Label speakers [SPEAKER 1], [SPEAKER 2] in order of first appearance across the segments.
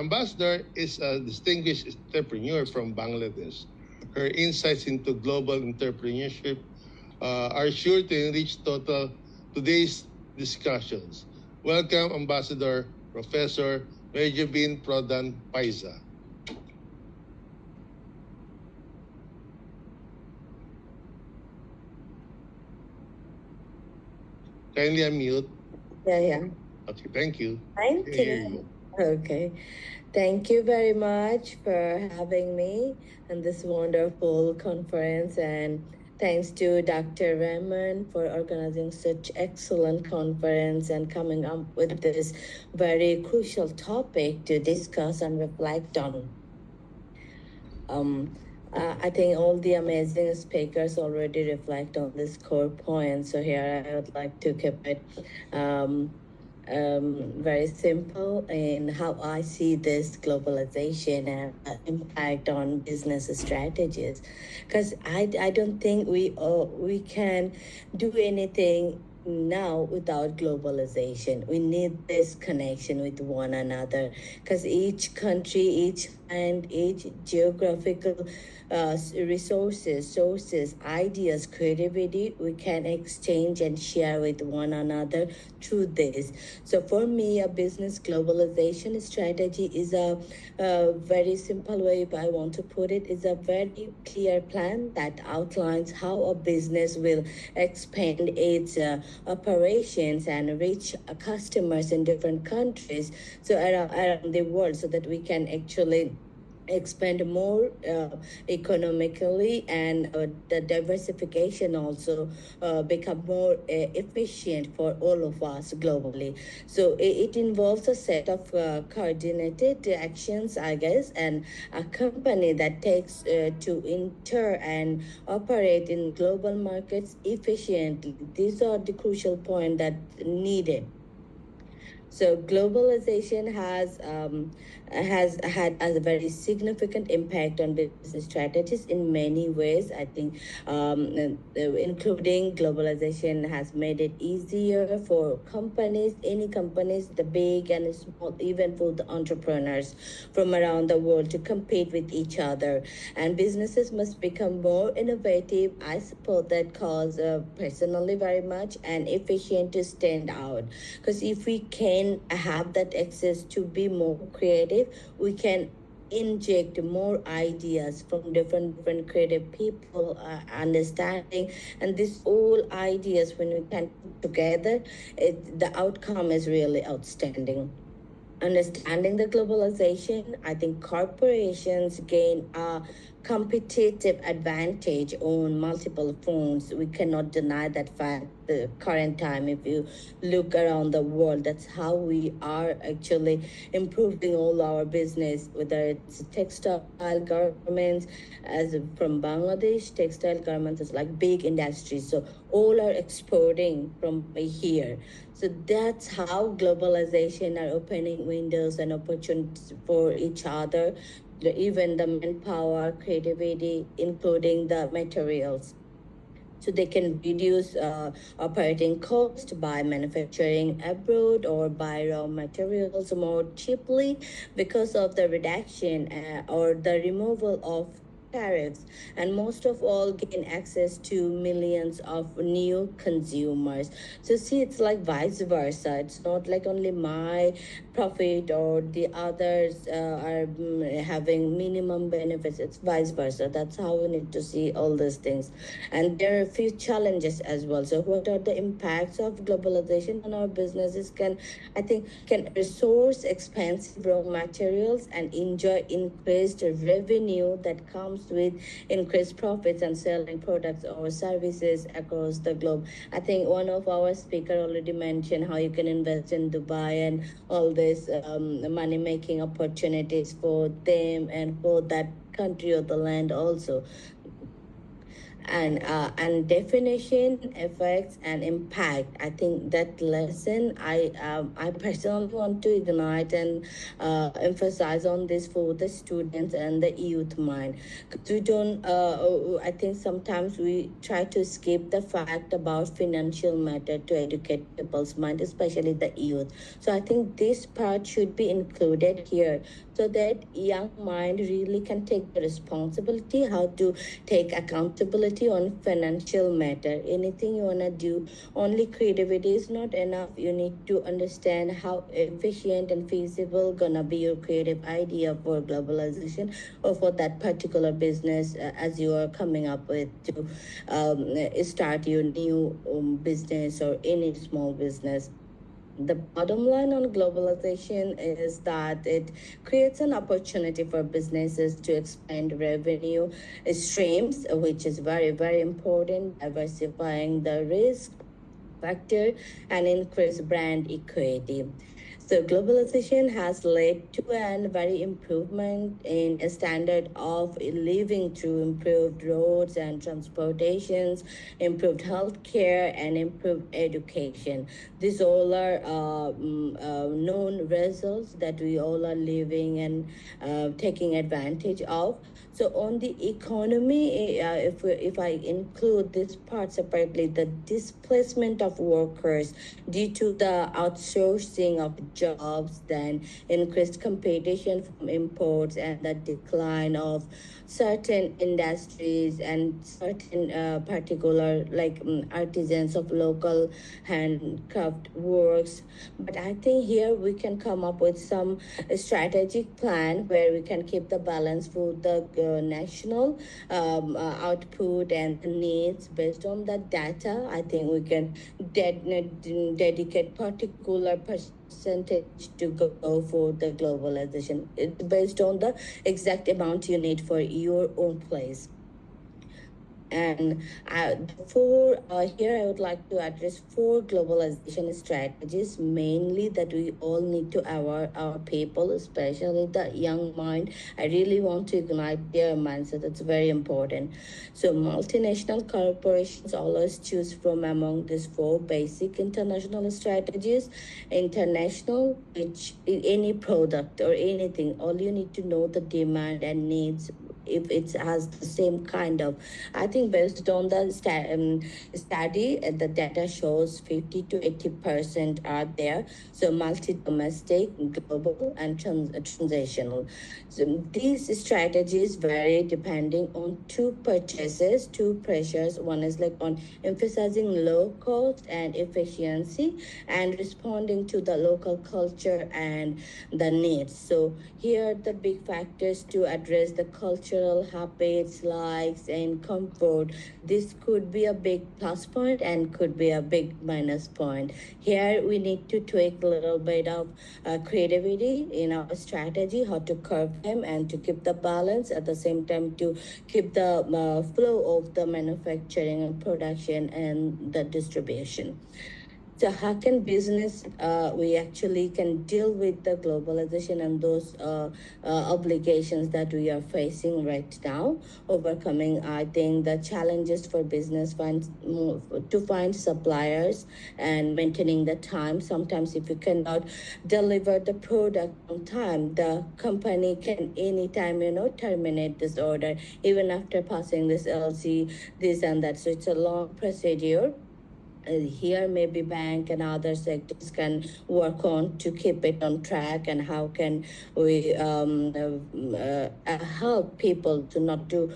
[SPEAKER 1] Ambassador is a distinguished entrepreneur from Bangladesh. Her insights into global entrepreneurship are sure to enrich today's discussions. Welcome, Ambassador Professor Mejabin Pradhan Paisa. Kindly unmute.
[SPEAKER 2] Yeah.
[SPEAKER 1] Okay, thank you.
[SPEAKER 2] Thank
[SPEAKER 1] I hear
[SPEAKER 2] you.
[SPEAKER 1] you.
[SPEAKER 2] Okay. Thank you very much for having me in this wonderful conference, and thanks to Dr. Rahman for organizing such excellent conference and coming up with this very crucial topic to discuss and reflect on. Um, I think all the amazing speakers already reflect on this core point. So here I would like to keep it um, very simple in how I see this globalization and impact on business strategies. Because I don't think we can do anything now without globalization. We need this connection with one another because each country, each land, each geographical resources, sources, ideas, creativity, we can exchange and share with one another through this. So for me, a business globalization strategy is a very simple way, if I want to put it, is a very clear plan that outlines how a business will expand its operations and reach customers in different countries, so around the world, so that we can actually expand more economically, and the diversification also become more efficient for all of us globally. So it involves a set of coordinated actions, I guess, and a company that takes to enter and operate in global markets efficiently. These are the crucial points that needed. So globalization has had a very significant impact on business strategies in many ways. I think, including globalization has made it easier for companies, any companies, the big and small, even for the entrepreneurs from around the world to compete with each other. And businesses must become more innovative. I support that cause personally very much, and efficient to stand out. Because if we can have that access to be more creative, we can inject more ideas from different creative people understanding, and these all ideas, when we can put together, the outcome is really outstanding. Understanding the globalization, I think corporations gain a competitive advantage on multiple fronts. We cannot deny that fact. The current time, if you look around the world, that's how we are actually improving all our business, whether it's textile garments, as from Bangladesh, textile garments is like big industries. So all are exporting from here. So that's how globalization are opening windows and opportunities for each other, even the manpower, creativity, including the materials. So they can reduce operating cost by manufacturing abroad or buy raw materials more cheaply because of the reduction or the removal of tariffs, and most of all gain access to millions of new consumers. So see, it's like vice versa. It's not like only my profit or the others are having minimum benefits. It's vice versa. That's how we need to see all these things. And there are a few challenges as well. So what are the impacts of globalization on our businesses? Can resource expensive raw materials and enjoy increased revenue that comes with increased profits and selling products or services across the globe. I think one of our speaker already mentioned how you can invest in Dubai and all these money making opportunities for them and for that country or the land also. And definition, effects, and impact. I think that lesson I personally want to ignite and emphasize on this for the students and the youth mind. 'Cause we don't. I think sometimes we try to skip the fact about financial matter to educate people's mind, especially the youth. So I think this part should be included here, so that young mind really can take the responsibility, how to take accountability on financial matter. Anything you want to do, only creativity is not enough. You need to understand how efficient and feasible gonna be your creative idea for globalization or for that particular business as you are coming up with to start your new business or any small business. The bottom line on globalization is that it creates an opportunity for businesses to expand revenue streams, which is very, very important, diversifying the risk factor and increase brand equity. So globalization has led to a very improvement in a standard of living through improved roads and transportations, improved healthcare, and improved education. These all are known results that we all are living and taking advantage of. So on the economy, if I include this part separately, the displacement of workers due to the outsourcing of jobs, then increased competition from imports, and the decline of certain industries and certain particular like artisans of local handcraft works. But I think here we can come up with some strategic plan where we can keep the balance for the national output and needs based on the data. I think we can dedicate particular percentage to go for the globalization. It's based on the exact amount you need for your own place. And here I would like to address four globalization strategies, mainly that we all need to our people, especially the young mind. I really want to ignite their mindset. That's very important. So multinational corporations always choose from among these four basic international strategies. International, which any product or anything, all you need to know the demand and needs if it has the same kind of. I think based on the study, the data shows 50 to 80% are there. So multi-domestic, global, and transitional. So these strategies vary depending on two purchases, two pressures. One is like on emphasizing low cost and efficiency and responding to the local culture and the needs. So here are the big factors to address the cultural habits, likes, and comfort. This could be a big plus point and could be a big minus point. Here we need to tweak a little bit of creativity in our strategy, how to curve them and to keep the balance at the same time to keep the flow of the manufacturing and production and the distribution. So how can business, we actually can deal with the globalization and those obligations that we are facing right now, overcoming, I think, the challenges for business to find suppliers and maintaining the time. Sometimes if you cannot deliver the product on time, the company can anytime, terminate this order, even after passing this LC, this and that. So it's a long procedure. Here maybe bank and other sectors can work on to keep it on track, and how can we help people to not to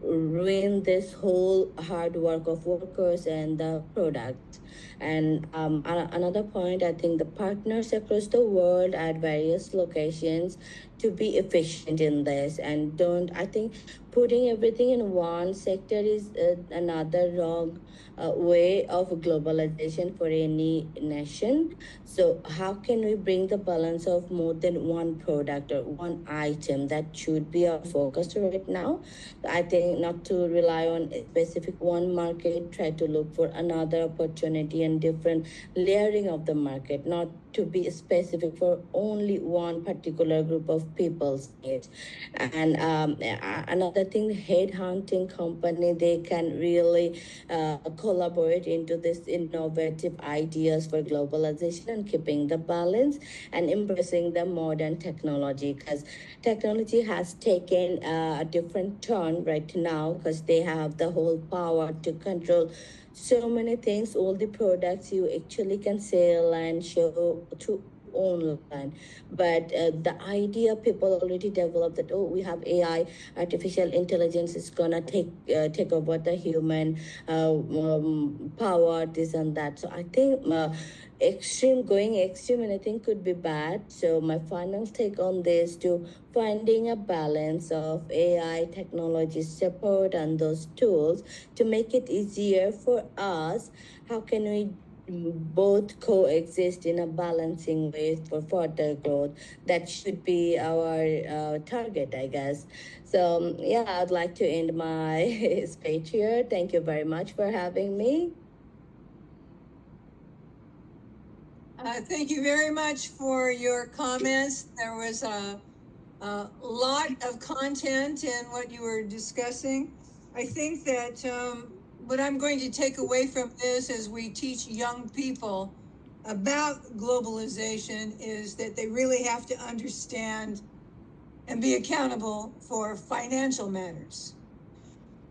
[SPEAKER 2] ruin this whole hard work of workers and the product. And another point, I think the partners across the world at various locations to be efficient in this, and don't, I think putting everything in one sector is another wrong way of globalization for any nation. So how can we bring the balance of more than one product or one item? That should be our focus right now. I think not to rely on a specific one market, try to look for another opportunity and different layering of the market, not to be specific for only one particular group of people's needs. And another thing, headhunting company, they can really collaborate into this innovative ideas for globalization and keeping the balance and embracing the modern technology, because technology has taken a different turn right now, because they have the whole power to control so many things, all the products you actually can sell and show to online. But the idea people already developed that, oh, we have AI, artificial intelligence is gonna take over the human power, this and that. So I think going extreme, and I think could be bad. So my final take on this to finding a balance of AI technology support and those tools to make it easier for us. How can we both coexist in a balancing way for further growth? That should be our target, I guess. So yeah, I'd like to end my speech here. Thank you very much for having me.
[SPEAKER 3] Thank you very much for your comments. There was a lot of content in what you were discussing. I think that what I'm going to take away from this as we teach young people about globalization is that they really have to understand and be accountable for financial matters.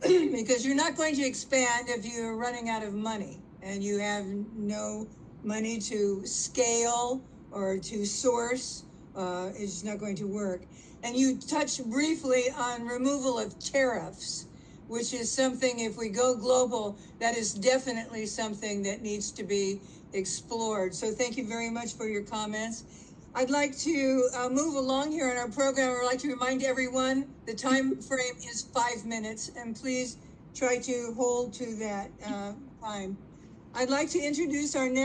[SPEAKER 3] Because you're not going to expand if you're running out of money and you have no money to scale or to source. It's not going to work. And you touched briefly on removal of tariffs, which is something, if we go global, that is definitely something that needs to be explored. So thank you very much for your comments. I'd like to move along here in our program. I'd like to remind everyone the time frame is 5 minutes, and please try to hold to that time. I'd like to introduce our next